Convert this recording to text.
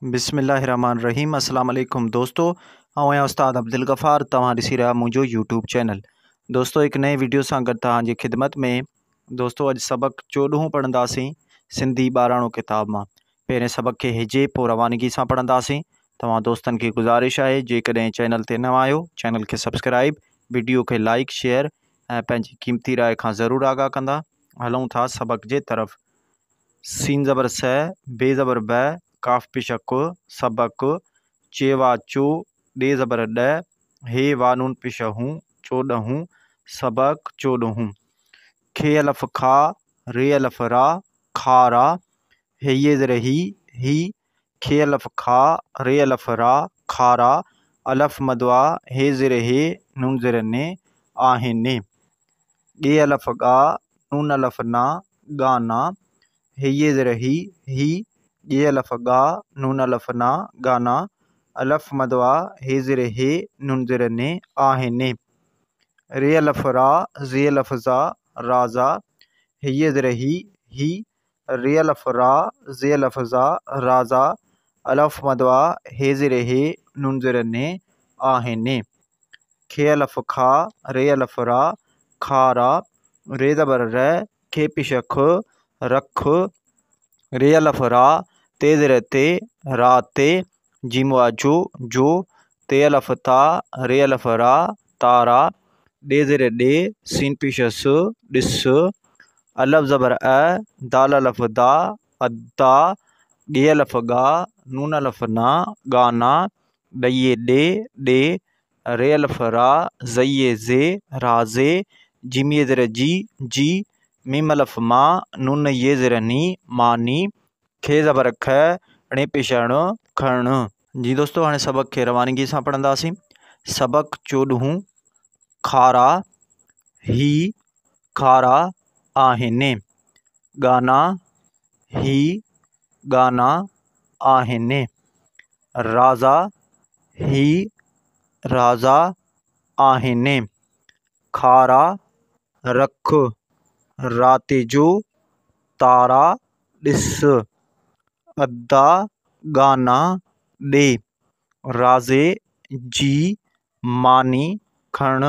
बिस्मिल्लाहिर्रहमानिर्रहीम। अस्सलाम वालेकुम दोस्तों, आउं आहियां उस्ताद अब्दुल गफ़ार। तव्हां ॾिसी रहिया मुंहिंजो यूट्यूब चैनल। दोस्तों, हिकु नए वीडियो सां गॾु तव्हांजी ख़िदमत में। दोस्तों, अॼु सबक़ु 14 पढ़ंदासीं सिंधी ॿाराणो किताब मां। पहिरें सबक़ खे हिजे पोइ रवानगी सां पढ़ंदासीं। तव्हां दोस्तनि खे गुज़ारिश आहे, जेकॾहिं चैनल ते नवां आहियो चैनल खे सब्सक्राइब, वीडियो खे लाइक शेयर ऐं पंहिंजी क़ीमती राय खां ज़रूरु आगाह कंदा। हलूं था सबक़ जे तरफ़। सीन ज़बर स, बे ज़बर ब, काफ पिशक सबक, चेवा चो, डे ज़बर ड, हे वानून पिशहूं चोॾहूं सबक 14। खे अलफ़ खा, रे अलफ़ रा, खारा, हे ज़र ही, खे अलफ़ खा, रे अलफ़ रा, खारा, अलफ़ मदवा, हे ज़र हे, नून ज़र ने, आहिने। गे अलफ़ गा, नून अलफ़ ना, गाना, हे ज़र ही, गे अलफ़ गा, नून अलफ़ ना, गाना, अलफ़ मदवा, हे ज़र हे, नून ज़र ने, आहिने। रे अलफ़ रा, ज़े अलफ़ ज़ा, राज़ा, हे ज़र ही, रे अलफ़ रा, ज़े अलफ़ ज़ा, राज़ा, अलफ़ मदवा, हे ज़र हे, नून ज़र ने, आहिने। खे अलफ़ खा, रे अलफ़ रा, खारा, रे ज़बर र, खे पिशख रख, रे अलफ़ रा, ते ज़र ते, रा ते, जीम वाजो जो, ते अलफ़ ता, रे अलफ़ रा, तारा, डे ज़र डे, सीन पिशस ॾिस, अलफ़ ज़बर अ, दाल अलफ़ दा, अदा, गे अलफ़ गा, नून अलफ़ ना, गाना, ॾये डे, रे अलफ़ रा, ज़ये ज़े, राज़े, जीम ज़र जी, मीम अलफ़ मा, नून ये ज़र नी, मानी, खे ज़बर ख, णे पिशण खण। जी दोस्तों, हाणे सबक़ खे रवानगी सां पढ़ंदासीं। सबक़ 14। खारा ही खारा आहिनि, गाना ही गाना आहिनि, राज़ा ही राज़ा आहिनि, खारा रख, राति जो तारा ॾिस, अदा गाना ॾे, राज़े जी मानी खण।